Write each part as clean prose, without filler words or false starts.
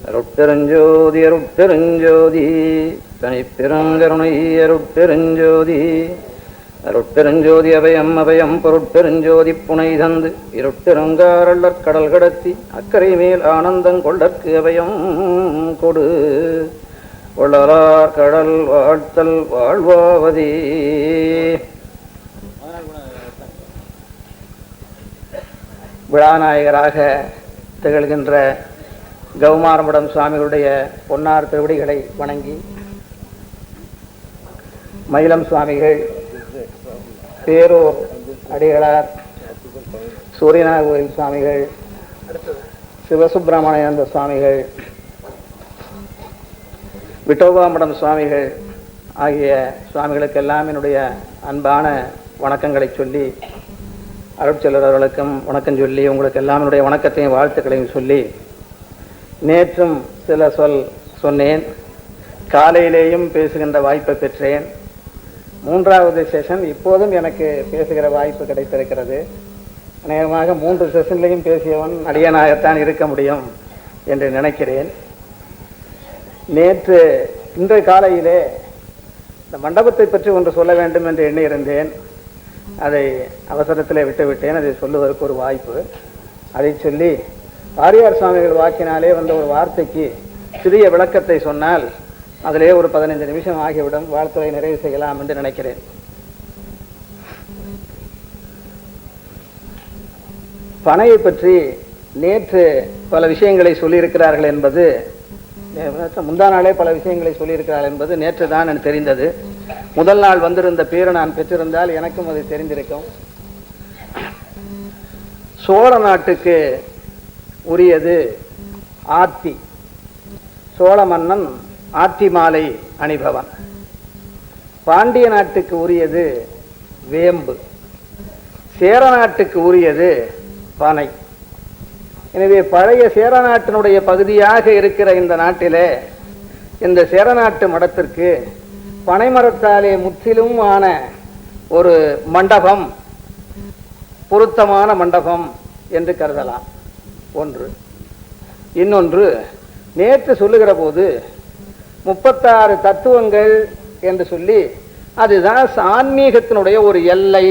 அருட்பெருஞ்சோதி அருட்பெருஞ்சோதி தனிப்பெருங்கருணை அருட்பெருஞ்சோதி அருட்பெருஞ்சோதி அபயம் அபயம் பொருட்பெருஞ்சோதி புனை தந்து இருட்பெருங்காரள்ளற் கடல் கடத்தி அக்கறை மேல் ஆனந்தங் கொள்ளற்கு அபயம் கொடு கொள்ளலார் கடல் வாழ்த்தல் வாழ்வாவதே. விழாநாயகராக திகழ்கின்ற கௌமாரமடம் சுவாமிகளுடைய பொன்னார் திருவடிகளை வணங்கி, மயிலம் சுவாமிகள், பேரூர் அடிகளார், சூரியநாகோயில் சுவாமிகள், சிவசுப்பிரமணியானந்த சுவாமிகள், விட்டோபாமடம் சுவாமிகள் ஆகிய சுவாமிகளுக்கெல்லாம் என்னுடைய அன்பான வணக்கங்களை சொல்லி, அருட்செல்வர் அவர்களுக்கும் வணக்கம் சொல்லி, உங்களுக்கு எல்லாம் என்னுடைய வணக்கத்தையும் வாழ்த்துக்களையும் சொல்லி, நேற்றும் சில சொன்னேன், காலையிலேயும் பேசுகின்ற வாய்ப்பை பெற்றேன். மூன்றாவது செஷன் இப்போதும் எனக்கு பேசுகிற வாய்ப்பு கிடைத்திருக்கிறது. அநேகமாக 3 செஷன்லையும் பேசியவன் அடியனாகத்தான் இருக்க முடியும் என்று நினைக்கிறேன். இன்று காலையிலே இந்த மண்டபத்தை பற்றி ஒன்று சொல்ல வேண்டும் என்று எண்ணியிருந்தேன். அதை அவசரத்தில் விட்டுவிட்டேன். அதை சொல்லுவதற்கு ஒரு வாய்ப்பு. அதை சொல்லி வாரியார் சுவாமிகள் வாக்கினாலே வந்த ஒரு வார்த்தைக்கு சிறிய விளக்கத்தை சொன்னால் அதிலே ஒரு 15 நிமிஷம் ஆகிவிடும். வாழ்த்துறை நிறைவு செய்யலாம் என்று நினைக்கிறேன். பனையை பற்றி நேற்று பல விஷயங்களை சொல்லியிருக்கிறார்கள் என்பது, முந்தா நாளே பல விஷயங்களை சொல்லியிருக்கிறார்கள் என்பது நேற்று தான் எனக்கு தெரிந்தது. முதல் நாள் வந்திருந்த பேரை நான் பெற்றிருந்தால் எனக்கும் அது தெரிந்திருக்கும். சோழ நாட்டுக்கு உரியது ஆத்தி. சோழ மன்னன் ஆத்தி மாலை அணிபவன். பாண்டிய நாட்டுக்கு உரியது வேம்பு. சேர நாட்டுக்கு உரியது பனை. எனவே பழைய சேர நாட்டினுடைய பகுதியாக இருக்கிற இந்த நாட்டிலே இந்த சேரநாட்டு மடத்திற்கு பனைமரத்தாலே முற்றிலும் ஆன ஒரு மண்டபம் பொருத்தமான மண்டபம் என்று கருதலாம். ஒன்று. இன்னொன்று, நேற்று சொல்லுகிற போது 36 தத்துவங்கள் என்று சொல்லி, அதுதான் ஆன்மீகத்தினுடைய ஒரு எல்லை,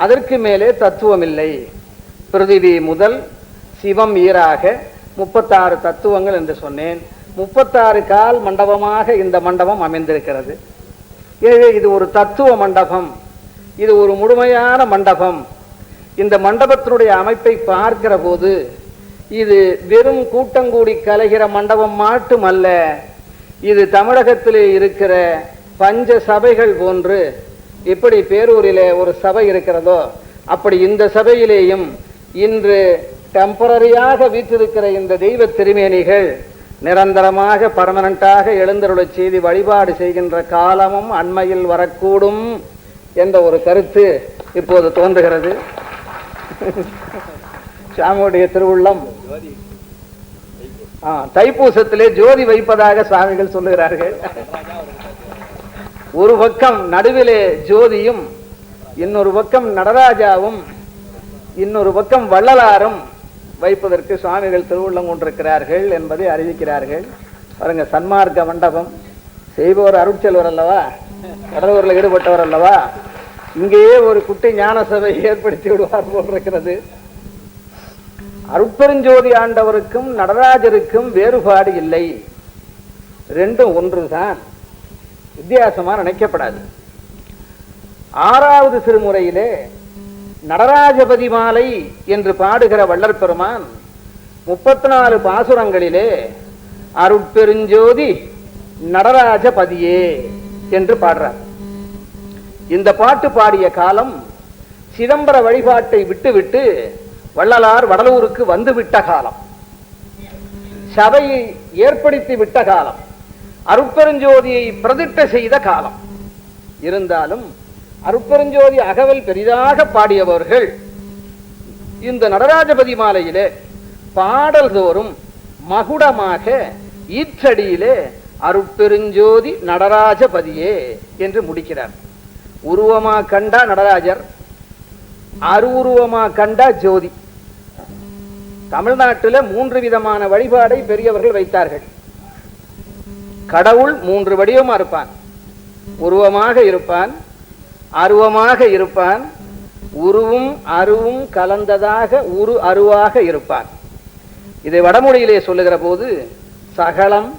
அதற்கு மேலே தத்துவம் இல்லை. பிருதிவி முதல் சிவம் ஈராக 36 தத்துவங்கள் என்று சொன்னேன். 36 கால் மண்டபமாக இந்த மண்டபம் அமைந்திருக்கிறது. எனவே இது ஒரு தத்துவ மண்டபம், இது ஒரு முழுமையான மண்டபம். இந்த மண்டபத்தினுடைய அமைப்பை பார்க்கிற போது இது வெறும் கூட்டங்கூடி கலைகிற மண்டபம் மட்டுமல்ல, இது தமிழகத்திலே இருக்கிற பஞ்ச சபைகள் போன்று, இப்படி பேரூரிலே ஒரு சபை இருக்கிறதோ அப்படி இந்த சபையிலேயும் இன்று டெம்பரரியாக வீற்றிருக்கிற இந்த தெய்வ திருமேனிகள் நிரந்தரமாக பர்மனண்டாக எழுந்தருளச் செய்து வழிபாடு செய்கின்ற காலமும் அண்மையில் வரக்கூடும் என்ற ஒரு கருத்து இப்போது தோன்றுகிறது. சாமியுடைய திருவுள்ளம் தைப்பூசத்திலே ஜோதி வைப்பதாக சுவாமிகள் சொல்லுகிறார்கள். ஒரு பக்கம் நடுவிலே ஜோதியும், இன்னொரு பக்கம் நடராஜாவும், இன்னொரு பக்கம் வள்ளலாரும் வைப்பதற்கு சுவாமிகள் திருவுள்ளம் கொண்டிருக்கிறார்கள் என்பதை அறிவிக்கிறார்கள். பாருங்க, சன்மார்க்க மண்டபம் செய்பவர் அருட்செல்வர் அல்லவா, கடலூரில் ஈடுபட்டவர் அல்லவா, இங்கேயே ஒரு குட்டி ஞான சபை ஏற்படுத்தி விடுவார் போன்றிருக்கிறது. அருட்பெருஞ்சோதி ஆண்டவருக்கும் நடராஜருக்கும் வேறுபாடு இல்லை, ரெண்டும் ஒன்றுதான், வித்தியாசமா நினைக்கப்படாது. 6வது திருமுறையிலே நடராஜபதி மாலை என்று பாடுகிற வள்ளற் பெருமான் 34 பாசுரங்களிலே அருட்பெருஞ்சோதி நடராஜபதியே என்று பாடுறார். இந்த பாட்டு பாடிய காலம் சிதம்பர வழிபாட்டை விட்டுவிட்டு வள்ளலார் வடலூருக்கு வந்து விட்ட காலம், சபையை ஏற்படுத்தி விட்ட காலம், அருட்பெருஞ்சோதியை பிரதிஷ்ட செய்த காலம். இருந்தாலும் அருட்பெருஞ்சோதி அகவல் பெரிதாக பாடியவர்கள் இந்த நடராஜபதி மாலையிலே பாடல் தோறும் மகுடமாக ஈற்றடியிலே அருட்பெருஞ்சோதி நடராஜபதியே என்று முடிக்கிறார். உருவமா கண்டா நடராஜர், அருவுருவமா கண்டா ஜோதி. தமிழ்நாட்டில் 3 விதமான வழிபாடை பெரியவர்கள் வைத்தார்கள். கடவுள் 3 வடிவமா இருப்பான். உருவமாக இருப்பான், அருவமாக இருப்பான், உருவும் அருவும் கலந்ததாக உரு அருவாக இருப்பான். இதை வடமொழியிலே சொல்லுகிற போது சகலம்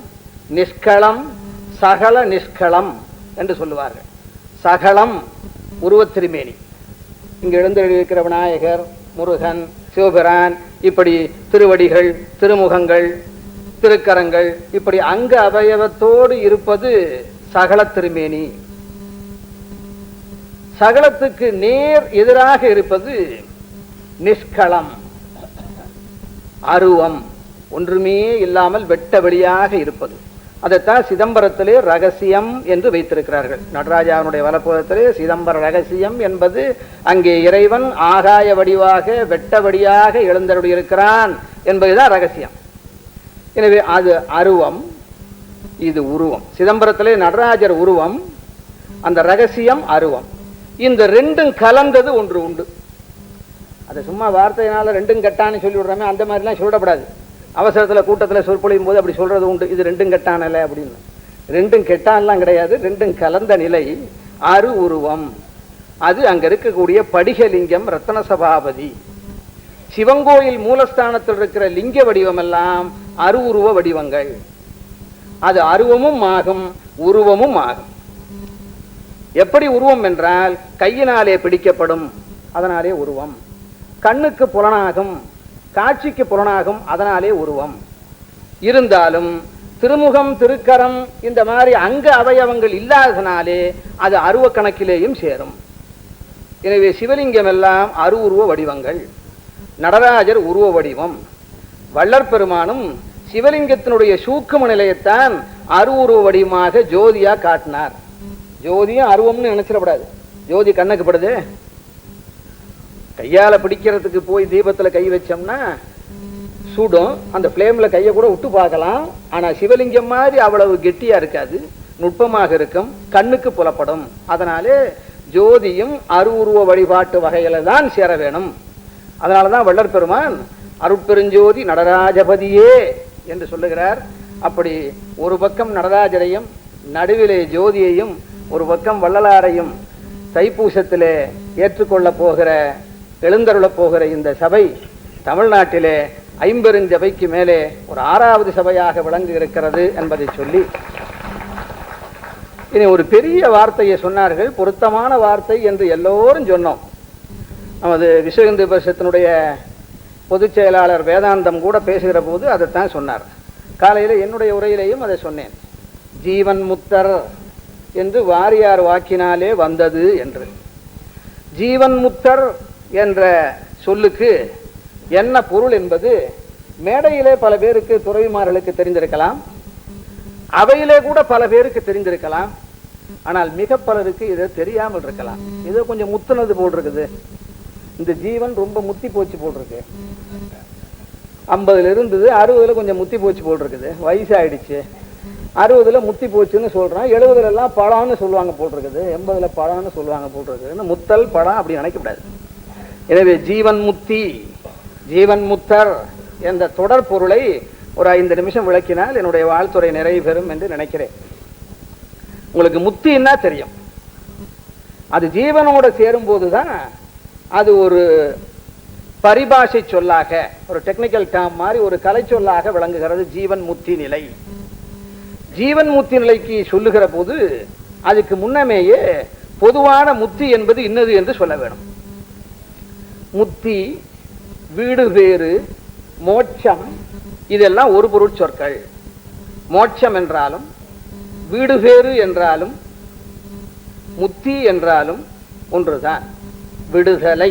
நிஷ்களம் சகல நிஷ்களம் என்று சொல்லுவார்கள். சகலம் உருவத்திருமேனி, இங்கு எழுந்தெழுதியிருக்கிற விநாயகர், முருகன், சிவபிரான், இப்படி திருவடிகள், திருமுகங்கள், திருக்கரங்கள், இப்படி அங்க அவயவத்தோடு இருப்பது சகல திருமேனி. சகலத்துக்கு நேர் எதிராக இருப்பது நிஷ்களம் அருவம், ஒன்றுமே இல்லாமல் வெட்ட வெளியாக இருப்பது. அதைத்தான் சிதம்பரத்திலே ரகசியம் என்று வைத்திருக்கிறார்கள். நடராஜாவுடைய வலப்புறத்திலே சிதம்பர ரகசியம் என்பது அங்கே இறைவன் ஆகாய வடிவாக வெட்ட வடியாக எழுந்தருளியிருக்கிறான் என்பதுதான் ரகசியம். எனவே அது அருவம், இது உருவம். சிதம்பரத்திலே நடராஜர் உருவம், அந்த ரகசியம் அருவம். இந்த ரெண்டும் கலந்தது ஒன்று உண்டு. அது சும்மா வார்த்தையினால ரெண்டும் கெட்டான்னு சொல்லி விடுறாமே, அந்த மாதிரிலாம் சொல்லப்படாது. அவசரத்தில் கூட்டத்தில் சொற்பொழியும் போது அப்படி சொல்றது உண்டு, இது ரெண்டும் கெட்டானல அப்படின்னு. ரெண்டும் கெட்டான்லாம் கிடையாது, ரெண்டும் கலந்த நிலை அரு உருவம். அது அங்க இருக்கக்கூடிய படிகலிங்கம் ரத்ன சபாபதி. சிவங்கோயில் மூலஸ்தானத்தில் இருக்கிற லிங்க வடிவம் எல்லாம் அரு உருவ வடிவங்கள். அது அருவமும் ஆகும், உருவமும் ஆகும். எப்படி உருவம் என்றால் கையினாலே பிடிக்கப்படும், அதனாலே உருவம். கண்ணுக்கு புலனாகும், காட்சிக்கு புலனாகும், அதனாலே உருவம். இருந்தாலும் திருமுகம், திருக்கரம், இந்த மாதிரி அங்க அவயவங்கள் இல்லாததனாலே அது அருவ கணக்கிலேயும் சேரும். எனவே சிவலிங்கம் எல்லாம் அரு உருவ வடிவங்கள். நடராஜர் உருவ வடிவம். வள்ளற் பெருமானும் சிவலிங்கத்தினுடைய சூக்கும நிலையத்தான் அரு உருவ வடிவமாக ஜோதியா காட்டினார். ஜோதியும் அருவம்னு நினைச்சிடப்படாது. ஜோதி கண்ணுக்கு படுது, கையால பிடிக்கிறதுக்கு போய் தீபத்துல கை வச்சோம்னா சுடும், அந்த பிளேம்ல கையை கூட விட்டு பார்க்கலாம். ஆனா சிவலிங்கம் மாதிரி அவ்வளவு கெட்டியா இருக்காது, நுட்பமாக இருக்கும், கண்ணுக்கு புலப்படும். அதனாலே ஜோதியும் அரு உருவ வழிபாட்டு வகையில தான் சேர வேணும். அதனாலதான் வள்ளற் பெருமான் அருட்பெருஞ்சோதி நடராஜபதியே என்று சொல்லுகிறார். அப்படி ஒரு பக்கம் நடராஜரையும், நடுவிலே ஜோதியையும், ஒரு பக்கம் வள்ளலாரையும் தைப்பூசத்திலே ஏற்றுக்கொள்ள போகிற, எழுந்தருள போகிற இந்த சபை தமிழ்நாட்டிலே 50 சபைக்கு மேலே ஒரு 6வது சபையாக விளங்கு இருக்கிறது என்பதை சொல்லி, இனி ஒரு பெரிய வார்த்தையை சொன்னார்கள். பொருத்தமான வார்த்தை என்று எல்லோரும் சொன்னோம். நமது விஸ்வ இந்து பரிஷத்தினுடைய பொதுச் செயலாளர் வேதாந்தம் கூட பேசுகிற போது அதைத்தான் சொன்னார். காலையில் என்னுடைய உரையிலேயும் அதை சொன்னேன். ஜீவன் முத்தர் என்று வாரியார் வாக்கினாலே வந்தது என்று. ஜீவன் முத்தர் என்ற சொல்லுக்கு என்ன பொருள் என்பது மேடையிலே பல பேருக்கு, துறவிமார்களுக்கு தெரிந்திருக்கலாம், அவையிலே கூட பல பேருக்கு தெரிந்திருக்கலாம். ஆனால் மிக பலருக்கு இது தெரியாமல் இருக்கலாம். இது கொஞ்சம் முத்துனது போல் இருக்குது, இந்த ஜீவன் ரொம்ப முத்தி போச்சு போல் இருக்கு. 50 இருந்தது, 60 கொஞ்சம் முத்தி போச்சு போல் இருக்குது, வயசாயிடுச்சு. 60 முத்தி போச்சுன்னு சொல்றான், 70 எல்லாம் பழம்னு சொல்லுவாங்க போட்டிருக்குது, 80 பழம்னு சொல்லுவாங்க போட்டிருக்குது. முத்தல் பழம் அப்படி நினைக்கக்கூடாது. எனவே ஜீவன் முத்தி, ஜீவன் முத்தர் என்ற தொடர் பொருளை ஒரு 5 நிமிஷம் விளக்கினால் என்னுடைய வாழ்த்துறை நிறைவு பெறும் என்று நினைக்கிறேன். உங்களுக்கு முத்தின்னா தெரியும், அது ஜீவனோட சேரும் போதுதான் அது ஒரு பரிபாஷை சொல்லாக, ஒரு டெக்னிக்கல் டேர்ம் மாதிரி, ஒரு கலை சொல்லாக விளங்குகிறது. ஜீவன் முத்தி நிலை. ஜீவன் முத்தி நிலைக்கு சொல்லுகிற போது அதுக்கு முன்னமேயே பொதுவான முத்தி என்பது இன்னது என்று சொல்ல வேணும். முத்தி, வீடு வேறு, மோட்சம், இதெல்லாம் ஒரு பொருள் சொற்கள். மோட்சம் என்றாலும், வீடு வேறு என்றாலும், முத்தி என்றாலும் ஒன்றுதான். விடுதலை,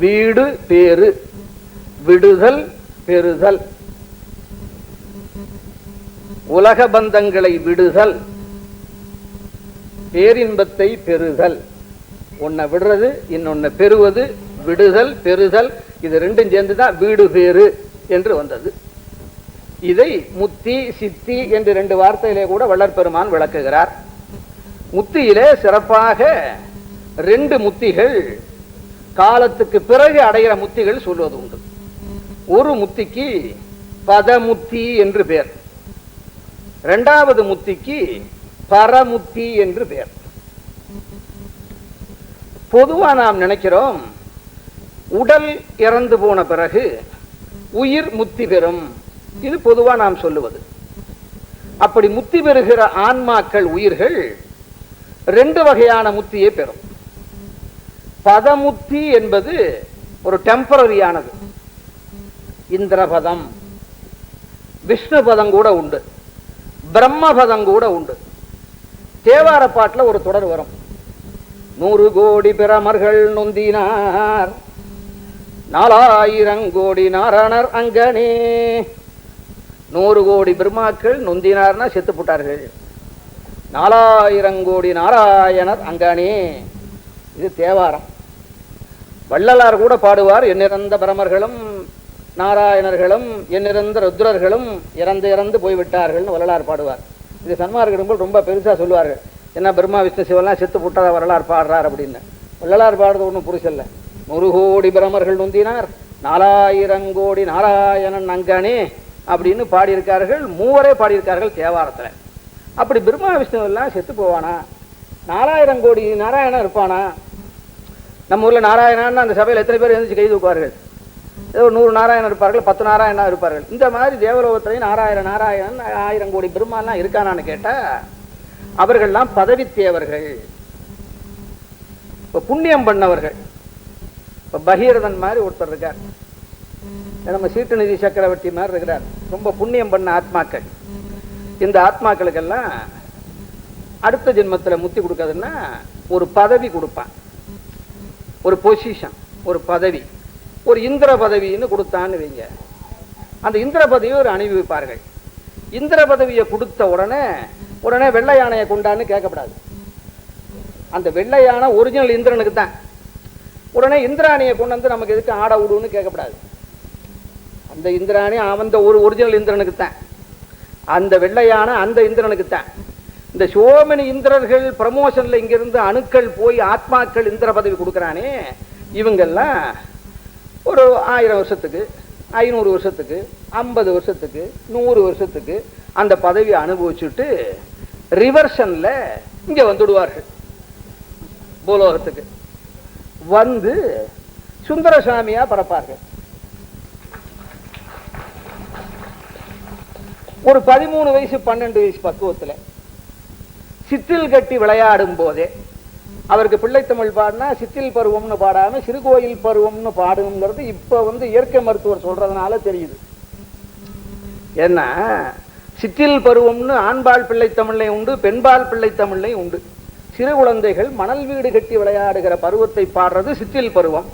வீடு பேறு, விடுதல் பெறுதல், உலக பந்தங்களை விடுதல், பேரின்பத்தை பெறுதல். ஒன்ன விடுறது, இன்னொன்னு பெறுவது. விடுதல் பெறுதல், இது ரெண்டும் சேர்ந்துதான் வீடு பேறு என்று வந்தது. இதை முத்தி, சித்தி என்று 2 வார்த்தையிலே கூட வள்ளற் பெருமான் விளக்குகிறார். முத்தியிலே சிறப்பாக 2 முத்திகள், காலத்துக்கு பிறகு அடைகிற முத்திகள் சொல்வது உண்டு. ஒரு முத்திக்கு பதமுத்தி என்று பெயர், இரண்டாவது முத்திக்கு பரமுத்தி என்று பெயர். பொதுவா நாம் நினைக்கிறோம் உடல் இறந்து போன பிறகு உயிர் முத்தி பெறும், இது பொதுவா நாம் சொல்லுவது. அப்படி முத்தி பெறுகிற ஆன்மாக்கள் உயிர்கள் ரெண்டு வகையான முத்தியை பெறும். பதமுத்தி என்பது ஒரு டெம்பரரியானது. இந்திரபதம், விஷ்ணு பதம் கூட உண்டு, பிரம்மபதம் கூட உண்டு. தேவார பாட்டில் ஒரு தொடர் வரும், 100 கோடி பிரமர்கள் நொந்தினார் 4000 கோடி நாரணர் அங்கனே. 100 கோடி பிரம்மாக்கள் நொந்தினார்னா செத்து போட்டார்கள், 4000 கோடி நாராயணர் அங்கனே. இது தேவாரம். வள்ளலார் கூட பாடுவார், எண்ணிறந்த பிரமர்களும் நாராயணர்களும் எண்ணிறந்த ருத்ரர்களும் இறந்து இறந்து போய்விட்டார்கள் வள்ளலார் பாடுவார். இது சன்மார்க்கிடும்போது ரொம்ப பெருசா சொல்லுவார்கள், என்ன பிரம்மா விஷ்ணு சிவெல்லாம் செத்து போட்டதா வரலாறு பாடுறார் அப்படின்னு. வள்ளலார் பாடுறது ஒன்றும் புரிசல்ல. 100 கோடி பிரமர்கள் நொந்தினார் 4000 கோடி நாராயணன் அங்கனே அப்படின்னு பாடியிருக்கார்கள். மூவரே பாடியிருக்கார்கள் தேவாரத்தில். அப்படி பிரம்மா விஷ்ணு எல்லாம் செத்து போவானா? 4000 கோடி நாராயணன் இருப்பானா? நம்ம ஊர்ல நாராயணன் அந்த சபையில் எத்தனை பேர் எழுந்துச்சு கை தூக்குவார்கள்? ஏதோ 100 நாராயணன் இருப்பார்கள், 10 நாராயணன் இருப்பார்கள். இந்த மாதிரி தேவலோகத்திலையும் நாராயணன் 1000 கோடி பிரம்மாலாம் இருக்கானான்னு கேட்டா அவர்கள்லாம் பதவி தேவர்கள், இப்ப புண்ணியம் பண்ணவர்கள். இப்ப பகீரதன் மாதிரி ஒருத்தர் இருக்கார், நம்ம சீட்டு நிதி சக்கரவர்த்தி மாதிரி இருக்கிறார், ரொம்ப புண்ணியம் பண்ண ஆத்மாக்கள். இந்த ஆத்மாக்களுக்கெல்லாம் அடுத்த ஜென்மத்தில் முத்தி கொடுக்காதுன்னா ஒரு பதவி கொடுப்பான், ஒரு பொசிஷன், ஒரு பதவி, ஒரு இந்திர பதவின்னு கொடுத்தான்னு வைங்க. அந்த இந்திர பதவியை ஒரு அனுபவிப்பார்கள். இந்திர பதவியை கொடுத்த உடனே வெள்ளை யானையை கொண்டான்னு கேட்கப்படாது. அந்த வெள்ளை யானை ஒரிஜினல் இந்திரனுக்கு தான். உடனே இந்திராணியை கொண்டு வந்து நமக்கு எதுக்கு ஆட விடுன்னு கேட்கப்படாது. அந்த இந்திராணி அவன் ஒரு ஒரிஜினல் இந்திரனுக்கு தான், அந்த வெள்ளையான அந்த இந்திரனுக்கு தான். இந்த சோமனி இந்திரர்கள் ப்ரமோஷன்ல இங்கிருந்து அணுக்கள் போய் ஆத்மாக்கள் இந்திர பதவி கொடுக்குறானே, இவங்கெல்லாம் ஒரு 1000 வருஷத்துக்கு 500 வருஷத்துக்கு 50 வருஷத்துக்கு 100 வருஷத்துக்கு அந்த பதவியை அனுபவிச்சுட்டு ரிவர்ஷன்ல இங்க வந்துடுவார்கள். பூலோகத்துக்கு வந்து சுந்தரசாமியா பரப்பார்கள். ஒரு 13 வயசு 12 வயசு பக்குவத்துல சிற்றில் கட்டி விளையாடும் போதே, அவருக்கு பிள்ளைத்தமிழ் பாடினா சிற்றில் பருவம்னு பாடாம சிறுகோயில் பருவம்னு பாடுங்கிறது இப்ப இயற்கை மருத்துவர் சொல்றதுனால தெரியுது. ஏன்னா சிற்றில் பருவம்னு ஆண்பால் பிள்ளைத்தமிழ்லையும் உண்டு, பெண்பால் பிள்ளைத்தமிழ்லையும் உண்டு. சிறு குழந்தைகள் மணல் வீடு கட்டி விளையாடுகிற பருவத்தை பாடுறது சிற்றில் பருவம்.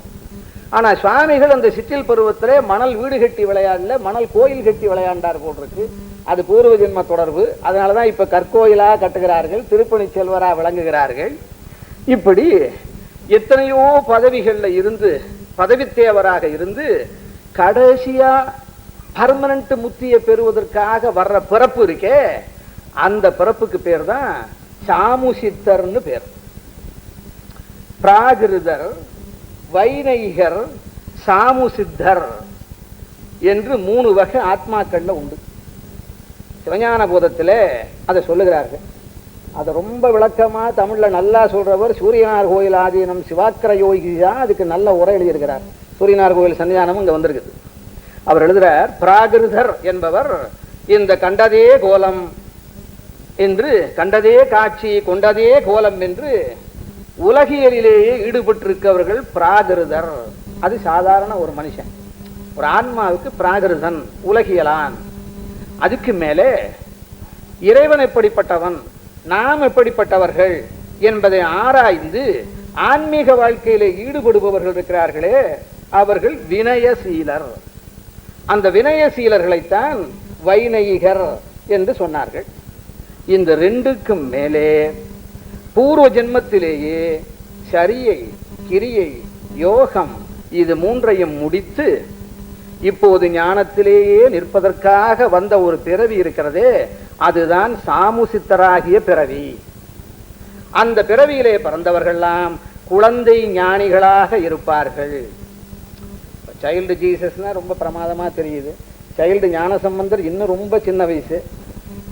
ஆனா சுவாமிகள் அந்த சிற்றில் பருவத்திலே மணல் வீடு கட்டி விளையாடல, மணல் கோயில் கட்டி விளையாண்டார் போல் இருக்கு. அது பூர்வ ஜென்ம தொடர்பு. அதனாலதான் இப்ப கற்கோயிலா கட்டுகிறார்கள், திருப்பணி செல்வரா விளங்குகிறார்கள். இப்படி எத்தனையோ பதவிகள்ல இருந்து பதவி தேவராக இருந்து கடைசியா பர்மனன்ட் முத்தியை பெறுவதற்காக வர்ற பிறப்பு இருக்கே, அந்த பிறப்புக்கு பேர் தான் சாமுசித்தர்னு பேர். பிராகிருதர், வைநைகர், சாமுசித்தர் என்று 3 வகை ஆத்மாக்கள்ல உண்டு. சிவஞான போதத்தில் அதை சொல்லுகிறார்கள். அதை ரொம்ப விளக்கமா தமிழ்ல நல்லா சொல்றவர் சூரியனார் கோயில் ஆதீனம் சிவாக்கர யோகியா அதுக்கு நல்ல உரை எழுதியிருக்கிறார். சூரியனார் கோயில் சன்னிதானம் இங்க வந்திருக்குது. அவர் எழுதுறார், பிராகிருதர் என்பவர் இந்த கண்டதே கோலம் என்று, கண்டதே காட்சி கொண்டதே கோலம் என்று உலகியலிலேயே ஈடுபட்டிருக்கவர்கள் பிராகிருதர். அது சாதாரண ஒரு மனுஷன், ஒரு ஆன்மாவுக்கு பிராகிருதன், உலகியலான். அதுக்கு மேலே இறைவன் எப்படிப்பட்டவன், நாம் எப்படிப்பட்டவர்கள் என்பதை ஆராய்ந்து ஆன்மீக வாழ்க்கையிலே ஈடுபடுபவர்கள் இருக்கிறார்களே, அவர்கள் வினயசீலர். அந்த வினயசீலர்களைத்தான் வைநயிகர் என்று சொன்னார்கள். இந்த 2க்கும் மேலே பூர்வ ஜென்மத்திலேயே சரியை, கிரியை, யோகம் இது 3ஐயும் முடித்து இப்போது ஞானத்திலேயே நிற்பதற்காக வந்த ஒரு பிறவி இருக்கிறதே, அதுதான் சாமுசித்தராகிய பிறவி. அந்த பிறவியிலே பிறந்தவர்கள்லாம் குழந்தை ஞானிகளாக இருப்பார்கள். சைல்டு ஜீசஸ்னா ரொம்ப பிரமாதமா தெரியுது. சைல்டு ஞானசம்பந்தர் இன்னும் ரொம்ப சின்ன வயசு,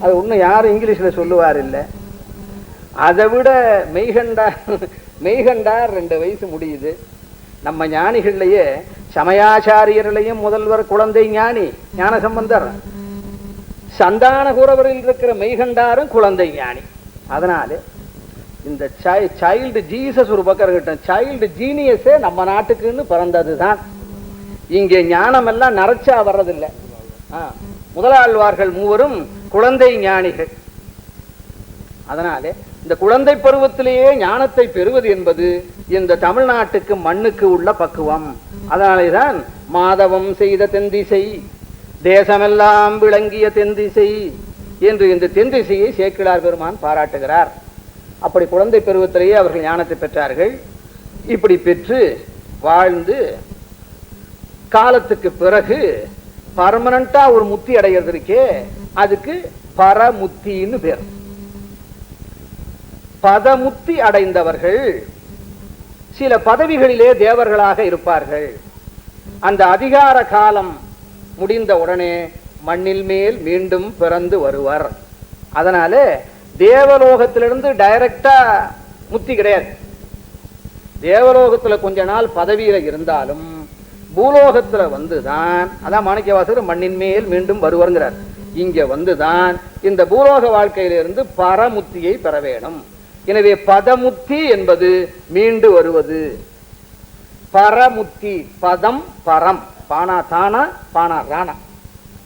அது ஒன்றும் யாரும் இங்கிலீஷில் சொல்லுவார் இல்லை. அதை விட மெய்கண்டார் 2 வயசு முடியுது. நம்ம ஞானிகள்லையே சமயாச்சாரியர்களையும் முதல்வர் குழந்தை ஞானி ஞானசம்பந்தர், சந்தான கூறவரில் இருக்கிற மெய்கண்டாரும் குழந்தை ஞானி. அதனால இந்த சைல்டு ஜீசஸ் ஒரு பக்கம் இருக்கட்டும், சைல்டு ஜீனியஸே நம்ம நாட்டுக்குன்னு பிறந்தது தான். இங்கே ஞானம் எல்லாம் நரைச்சா வர்றதில்லை. முதலாழ்வார்கள் 3 குழந்தை ஞானிகள். அதனாலே இந்த குழந்தை பருவத்திலேயே ஞானத்தை பெறுவது என்பது இந்த தமிழ்நாட்டுக்கு மண்ணுக்கு உள்ள பக்குவம். அதனாலேதான் மாதவம் செய்த தென்திசை, தேசமெல்லாம் விளங்கிய தென்திசை என்று இந்த தென்திசையை சேக்கிழார் பெருமான் பாராட்டுகிறார். அப்படி குழந்தை பருவத்திலேயே அவர்கள் ஞானத்தை பெற்றார்கள். இப்படி பெற்று வாழ்ந்து காலத்துக்கு பிறகு பர்மனண்டா ஒரு முத்தி அடைகிறது இருக்கே, அதுக்கு பரமுத்தின்னு பேர். பதமுத்தி அடைந்தவர்கள் சில பதவிகளிலே தேவர்களாக இருப்பார்கள். அந்த அதிகார காலம் முடிந்த உடனே மண்ணில் மேல் மீண்டும் பிறந்து வருவர். அதனால தேவலோகத்திலிருந்து டைரக்டா முத்தி கிடையாது. தேவலோகத்துல கொஞ்ச நாள் பதவியில இருந்தாலும் பூலோகத்துல வந்துதான், அதான் மாணிக்கவாசகர் மண்ணின் மேல் மீண்டும் வருவருங்கிறார். இங்க வந்துதான் இந்த பூலோக வாழ்க்கையிலிருந்து பரமுத்தியை பெற வேணும். எனவே பதமுத்தி என்பது மீண்டு வருவது. பரமுத்தி, பதம் பரம், பானா தானா பானா ராணா.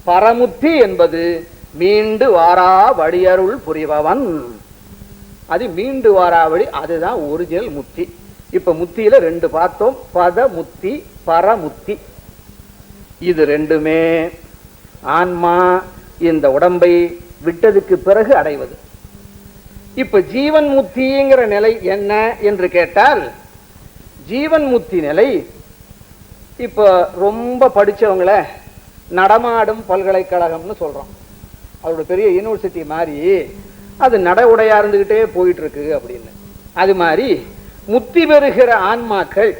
பரமுத்தி என்பது மீண்டு வாரா வழியருள் புரிபவன். அது மீண்டு வாரா வழி, அதுதான் ஒரிஜினல் முத்தி. இப்ப முத்தியில 2 பார்த்தோம், பதமுத்தி பரமுத்தி. இது 2மே ஆன்மா இந்த உடம்பை விட்டதுக்கு பிறகு அடைவது. இப்ப ஜீவன் முத்திங்கிற நிலை என்ன என்று கேட்டால், ஜீவன் முத்தி நிலை இப்ப ரொம்ப படிச்சவங்கள நடமாடும் பல்கலைக்கழகம்னு சொல்றோம். அவரோட பெரிய யூனிவர்சிட்டி மாதிரி அது நட உடையா இருந்துகிட்டே போயிட்டு இருக்கு அப்படின்னு. அது மாதிரி முத்தி பெறுகிற ஆன்மாக்கள்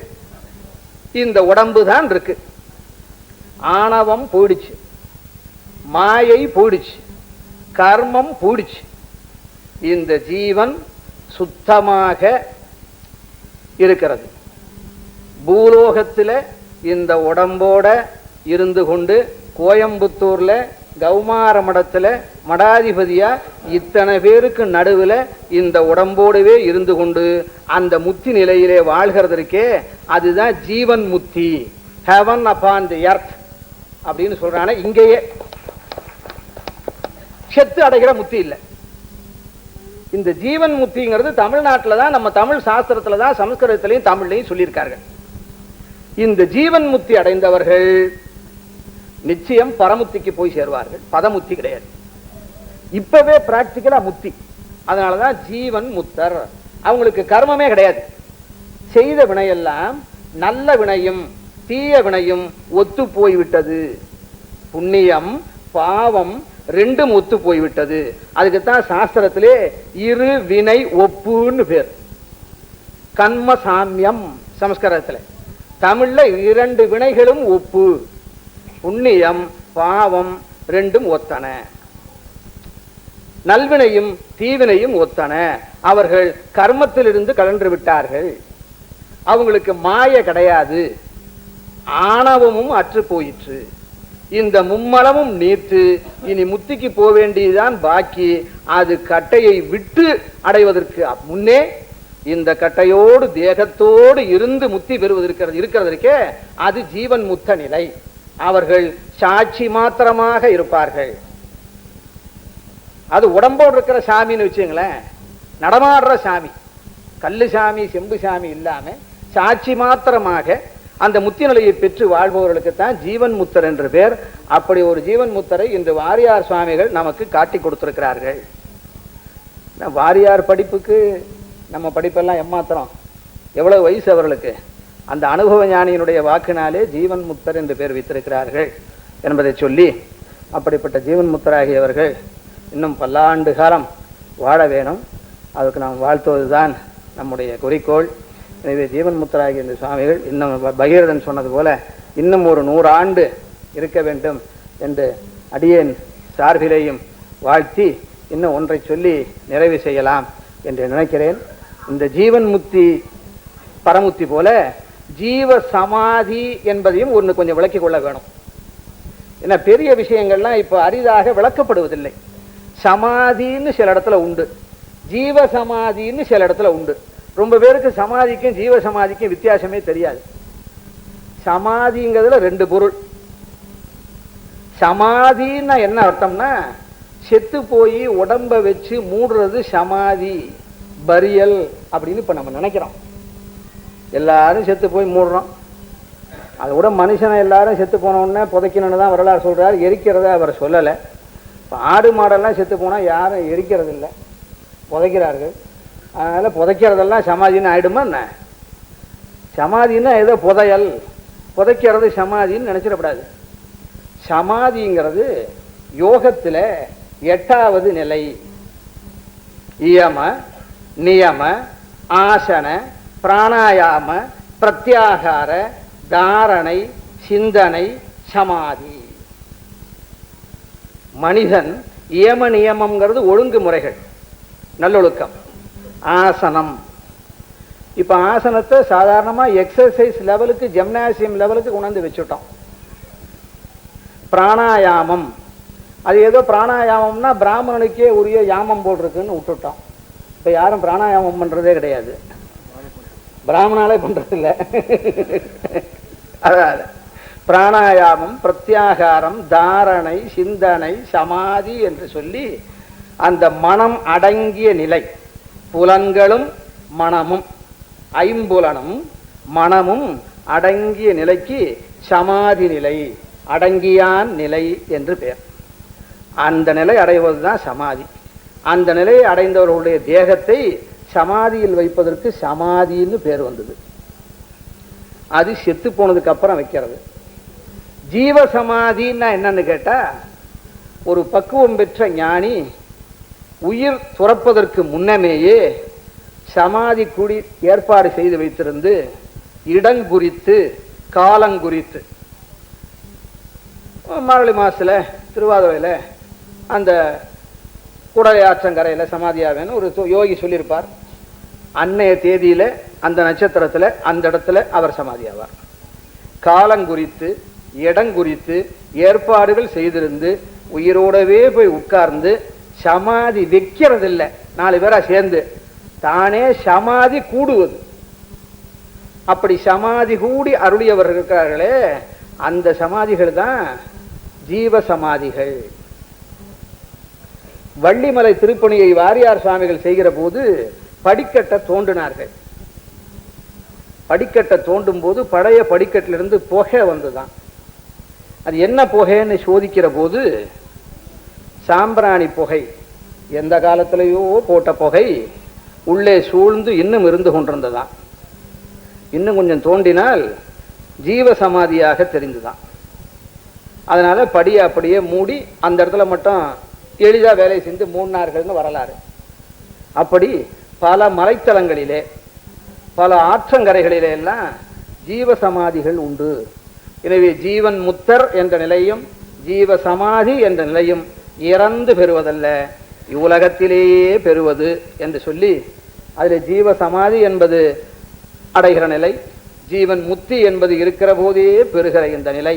இந்த உடம்பு தான் இருக்கு. ஆணவம் போயிடுச்சு, மாயை போயிடுச்சு, கர்மம் போயிடுச்சு. இந்த ஜீவன் சுத்தமாக இருக்கிறது. பூலோகத்தில் இந்த உடம்போட இருந்து கொண்டு கோயம்புத்தூர்ல கௌமார மடத்துல மடாதிபதியா இத்தனை பேருக்கு நடுவில் இந்த உடம்போடவே இருந்து கொண்டு அந்த முத்தி நிலையிலே வாழ்கிறதற்கே அதுதான் ஜீவன் முத்தி. ஹெவன் அப்பான் தி எர்த் அப்படின்னு சொல்றாங்க. இங்கேயே செத்து அடைகிற முத்தி இல்லை. இந்த ஜீவன் முத்திங்கிறது தமிழ்நாட்டில் தான், நம்ம தமிழ் சாஸ்திரத்துல தான், சமஸ்கிருதத்திலையும் தமிழ்லையும் சொல்லியிருக்கார்கள். இந்த ஜீவன் முத்தி அடைந்தவர்கள் நிச்சயம் பரமுத்திக்கு போய் சேருவார்கள். பதமுத்தி கிடையாது. இப்பவே பிராக்டிக்கலா முத்தி. அதனாலதான் ஜீவன் முத்தர். அவங்களுக்கு கர்மமே கிடையாது. செய்த வினையெல்லாம் நல்ல வினையும் தீய வினையும் ஒத்து போய்விட்டது. புண்ணியம் பாவம் 2ம் ஒத்து போய்விட்டது. அதுக்குத்தான் சாஸ்திரத்திலே இரு வினை ஒப்புன்னு பேர். கர்ம சாமியம் சமஸ்கிருதத்துல. தமிழ்ல 2 வினைகளும் ஒப்பு. புண்ணியம் பாவம் 2ம் ஒத்தன. நல்வினையும் தீவினையும் ஒத்தன. அவர்கள் கர்மத்திலிருந்து கலன்று விட்டார்கள். அவங்களுக்கு மாய கிடையாது, ஆணவமும் அற்று போயிற்று. இந்த மும்மலமும் நீத்து இனி முத்திக்கு போக வேண்டியதுதான் பாக்கி. அது கட்டையை விட்டு அடைவதற்கு முன்னே இந்த கட்டையோடு தேகத்தோடு இருந்து முத்தி பெறுவதற்கு இருக்கிறதற்கே அது ஜீவன் முத்த நிலை. அவர்கள் சாட்சி மாத்திரமாக இருப்பார்கள். அது உடம்போடு இருக்கிற சாமின்னு வச்சுங்களேன், நடமாடுற சாமி, கல்லு சாமி செம்பு சாமி இல்லாம சாட்சி மாத்திரமாக அந்த முத்தி நிலையை பெற்று வாழ்பவர்களுக்கு தான் ஜீவன் முத்தர் என்று பேர். அப்படி ஒரு ஜீவன் முத்தரை இன்று வாரியார் சுவாமிகள் நமக்கு காட்டி கொடுத்திருக்கிறார்கள். வாரியார் படிப்புக்கு நம்ம படிப்பெல்லாம் எம்மாத்திரம், எவ்வளவு வயசு அவர்களுக்கு. அந்த அனுபவ ஞானியினுடைய வாக்கினாலே ஜீவன் முத்தர் என்று பேர் வைத்திருக்கிறார்கள் என்பதை சொல்லி, அப்படிப்பட்ட ஜீவன் முத்தராகியவர்கள் இன்னும் பல்லாண்டு காலம் வாழ வேணும். அதுக்கு நாம் வாழ்த்துவதுதான் நம்முடைய குறிக்கோள். எனவே ஜீவன் முத்தராகிய இந்த சுவாமிகள் இன்னும் பகீரதன் சொன்னது போல இன்னும் ஒரு 100 ஆண்டு இருக்க வேண்டும் என்று அடியேன் சார்பிலேயும் வாழ்த்தி இன்னும் ஒன்றை சொல்லி நிறைவு செய்யலாம் என்று நினைக்கிறேன். இந்த ஜீவன் முக்தி பரமுக்தி போல ஜீவ சமாதி என்பதையும் ஒன்று கொஞ்சம் விளக்கிக் கொள்ள வேணும். ஏன்னா பெரிய விஷயங்கள்லாம் இப்போ அரிதாக விளக்கப்படுவதில்லை. சமாதின்னு சில இடத்துல உண்டு, ஜீவ சமாதின்னு சில இடத்துல உண்டு. ரொம்ப பேருக்கு சமாதிக்கும் ஜீவ சமாதிக்கும் வித்தியாசமே தெரியாது. சமாதிங்கிறதுல 2 பொருள். சமாதின்னா என்ன அர்த்தம்னா, செத்து போய் உடம்ப வச்சு மூடுறது சமாதி, பரியல் அப்படின்னு இப்ப நம்ம நினைக்கிறோம். எல்லாரும் செத்து போய் மூடுறோம். அதை விட மனுஷனை எல்லாரும் செத்து போனோடனே புதைக்கணும்னு தான் வரலாறு சொல்றாரு, எரிக்கிறத அவர் சொல்லலை. இப்போ ஆடு மாடெல்லாம் செத்து போனால் யாரும் எரிக்கிறது இல்லை, புதைக்கிறார்கள். அதனால புதைக்கிறதெல்லாம் சமாதின்னு ஆயிடுமா என்ன? சமாதின்னா ஏதோ புதையல், புதைக்கிறது சமாதின்னு நினைச்சிடக்கூடாது. சமாதிங்கிறது யோகத்தில் 8வது நிலை. இயம நியம ஆசன பிராணாயாம பிரத்யாகார தாரணை சிந்தனை சமாதி. மனிதன் இயம நியமம்ங்கிறது ஒழுங்குமுறைகள், நல்லொழுக்கம். ஆசனம், இப்ப ஆசனத்தை சாதாரணமா எக்ஸசைஸ் லெவலுக்கு, ஜிம்னாசியம் லெவலுக்கு கொண்டாந்து வச்சுட்டோம். பிராணாயாமம், அது ஏதோ பிராணாயாமம்னா பிராமணனுக்கே உரிய யாமம் போட்டிருக்குன்னு விட்டுட்டோம். இப்ப யாரும் பிராணாயாமம் பண்றதே கிடையாது, பிராமணாலே பண்றது இல்லை. அதாவது பிராணாயாமம் பிரத்யாகாரம் தாரணை சிந்தனை சமாதி என்று சொல்லி அந்த மனம் அடங்கிய நிலை, புலன்களும் மனமும், ஐம்புலனும் மனமும் அடங்கிய நிலைக்கு சமாதி நிலை, அடங்கியான் நிலை என்று பெயர். அந்த நிலை அடைவதுதான் சமாதி. அந்த நிலையை அடைந்தவர்களுடைய தேகத்தை சமாதியில் வைப்பதற்கு சமாதின்னு பேர் வந்தது. அது செத்து போனதுக்கு அப்புறம் வைக்கிறது. ஜீவ சமாதின்னா என்னன்னு கேட்டா, ஒரு பக்குவம் பெற்ற ஞானி உயிர் துறப்பதற்கு முன்னமேயே சமாதி கூடி ஏற்பாடு செய்து வைத்திருந்து இடங்குறித்து காலங்குறித்து, மார்கழி மாசத்துல திருவாதிரையில அந்த குடலை ஆற்றங்கரையில் சமாதியாவேன்னு ஒரு யோகி சொல்லியிருப்பார். அன்னைய தேதியில அந்த நட்சத்திரத்துல அந்த இடத்துல அவர் சமாதியாவார். காலங்குறித்து இடங்குறித்து ஏற்பாடுகள் செய்திருந்து உயிரோடவே போய் உட்கார்ந்து சமாதி வைக்கிறது இல்லை, 4 பேரா சேர்ந்து தானே சமாதி கூடுவது. அப்படி சமாதி கூடி அருளியவர்கள் இருக்கிறார்களே, அந்த சமாதிகள் தான் ஜீவ சமாதிகள். வள்ளிமலை திருப்பணியை வாரியார் சுவாமிகள் செய்கிற போது படிக்கட்டை தோண்டினார்கள். படிக்கட்டை தோண்டும் போது பழைய படிக்கட்டிலிருந்து புகை வந்துதான். அது என்ன புகைன்னு சோதிக்கிற போது சாம்பிராணி புகை, எந்த காலத்திலேயோ போட்ட புகை உள்ளே சூழ்ந்து இன்னும் இருந்து கொண்டிருந்ததான். இன்னும் கொஞ்சம் தோண்டினால் ஜீவ சமாதியாக தெரிந்துதான். அதனால படியை அப்படியே மூடி அந்த இடத்துல மட்டும் எளிதா வேலை செஞ்சு மூடினார்கள்னு வரலாறு. அப்படி பல மலைத்தலங்களிலே பல ஆற்றங்கரைகளிலே எல்லாம் ஜீவ சமாதிகள் உண்டு. எனவே ஜீவன் முத்தர் என்ற நிலையும் ஜீவ சமாதி என்ற நிலையும் இறந்து பெறுவதல்ல, இவ்வுலகத்திலேயே பெறுவது என்று சொல்லி, அதில் ஜீவ சமாதி என்பது அடைகிற நிலை, ஜீவன் முக்தி என்பது இருக்கிற போதே பெறுகிற இந்த நிலை,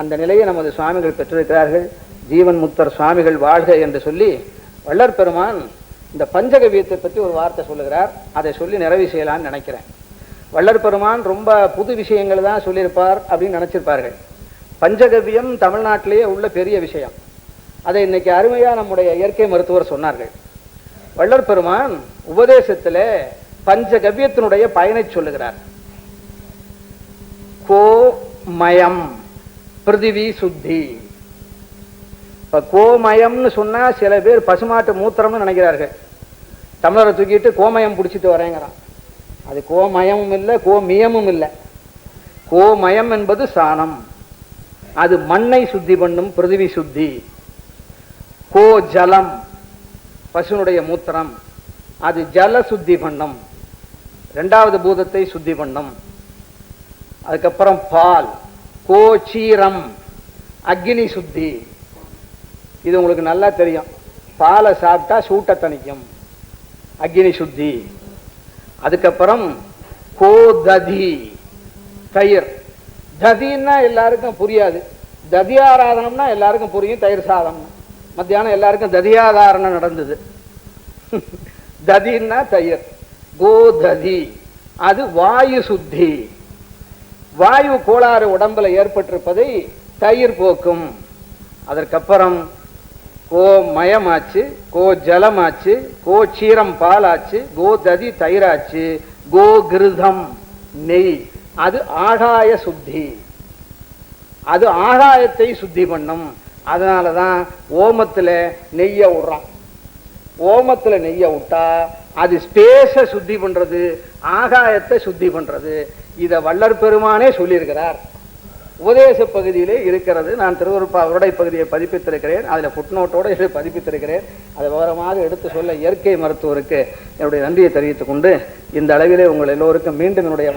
அந்த நிலையை நமது சுவாமிகள் பெற்றிருக்கிறார்கள். ஜீவன் முக்தர் சுவாமிகள் வாழ்க என்று சொல்லி வள்ளற் பெருமான் இந்த பஞ்சகவியத்தை பற்றி ஒரு வார்த்தை சொல்லுகிறார். அதை சொல்லி நிறைவு செய்யலான்னு நினைக்கிறேன். வள்ளற் பெருமான் ரொம்ப புது விஷயங்கள் தான் சொல்லியிருப்பார் அப்படின்னு நினைச்சிருப்பார்கள். பஞ்சகவியம் தமிழ்நாட்டிலேயே உள்ள பெரிய விஷயம். அதை இன்னைக்கு அருமையா நம்முடைய இயற்கை மருத்துவர் சொன்னார்கள். வள்ளற் பெருமான் உபதேசத்தில் பஞ்சகவியத்தினுடைய பயனை சொல்லுகிறார். கோமயம் பிருதிவி சுத்தி. இப்ப கோமயம்னு சொன்னா சில பேர் பசுமாட்டு மூத்திரம்னு நினைக்கிறார்கள். தமிழரை தூக்கிட்டு கோமயம் பிடிச்சிட்டு வரேங்கிறான். அது கோமயமும் இல்லை, கோமியமும் இல்லை. கோமயம் என்பது சாணம், அது மண்ணை சுத்தி பண்ணும் பிருதிவி சுத்தி. கோ ஜலம், பசுனுடைய மூத்திரம், அது ஜல சுத்தி பண்ணும், 2வது பூதத்தை சுத்தி பண்ணும். அதுக்கப்புறம் பால், கோச்சீரம் அக்னி சுத்தி. இது உங்களுக்கு நல்லா தெரியும். பாலை சாப்பிட்டா சூட்டை தணிக்கும், அக்னி சுத்தி. அதுக்கப்புறம் கோததி தயிர். ததின்னா எல்லாருக்கும் புரியாது, ததியாராதனம்னா எல்லாருக்கும் புரியும். தயிர் சாதம் மத்தியானம் எல்லாருக்கும் ததியாதாரணம் நடந்தது. ததின்னா தயிர். கோததி அது வாயு சுத்தி. வாயு கோளாறு உடம்புல ஏற்பட்டிருப்பதை தயிர் போக்கும். அதற்கப்புறம் கோ மயமாச்சு, கோ ஜலமாச்சு, கோ சீரம் பாலாச்சு, கோததி தயிராச்சு, கோ கிருதம் நெய். அது ஆகாய சுத்தி. அது ஆகாயத்தை சுத்தி பண்ணும். அதனாலதான் ஓமத்துல நெய்ய விடுறான். ஓமத்துல நெய்ய விட்டா அது ஸ்பேஸ சுத்தி பண்றது, ஆகாயத்தை சுத்தி பண்றது. இத வள்ளற் பெருமானே சொல்லியிருக்கிறார். உபதேச பகுதியிலே இருக்கிறது. நான் திருவருப்பா உருடை பகுதியை பதிப்பித்திருக்கிறேன். அதில் புட்நோட்டோடு இதை பதிப்பித்திருக்கிறேன். அதை விவரமாக எடுத்து சொல்ல இயற்கை மருத்துவருக்கு என்னுடைய நன்றியை தெரிவித்துக் கொண்டு இந்த அளவிலே உங்கள் எல்லோருக்கும் மீண்டும் என்னுடைய